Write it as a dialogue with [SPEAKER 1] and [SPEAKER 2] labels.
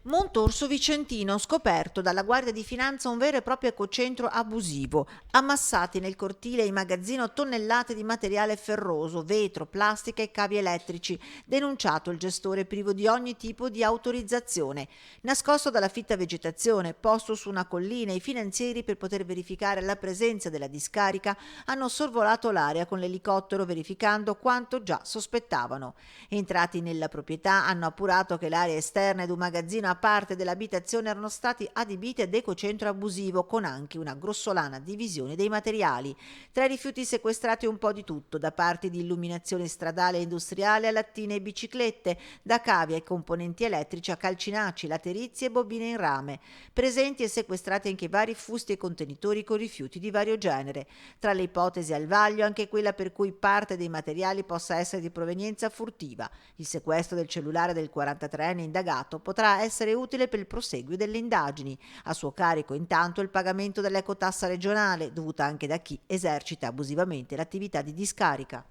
[SPEAKER 1] Montorso Vicentino, scoperto dalla Guardia di Finanza un vero e proprio ecocentro abusivo. Ammassati nel cortile in magazzino tonnellate di materiale ferroso, vetro, plastica e cavi elettrici. Denunciato il gestore privo di ogni tipo di autorizzazione. Nascosto dalla fitta vegetazione, posto su una collina, i finanzieri per poter verificare la presenza della discarica hanno sorvolato l'area con l'elicottero verificando quanto già sospettavano. Entrati nella proprietà hanno appurato che l'area esterna ed un magazzino a parte dell'abitazione erano stati adibiti ad ecocentro abusivo con anche una grossolana divisione dei materiali. Tra i rifiuti sequestrati un po' di tutto, da parti di illuminazione stradale e industriale a lattine e biciclette, da cavi ai componenti elettrici a calcinacci, laterizi e bobine in rame. Presenti e sequestrati anche vari fusti e contenitori con rifiuti di vario genere. Tra le ipotesi al vaglio anche quella per cui parte dei materiali possa essere di provenienza furtiva. Il sequestro del cellulare del 43enne indagato potrà essere utile per il proseguio delle indagini. A suo carico intanto il pagamento dell'ecotassa regionale, dovuta anche da chi esercita abusivamente l'attività di discarica.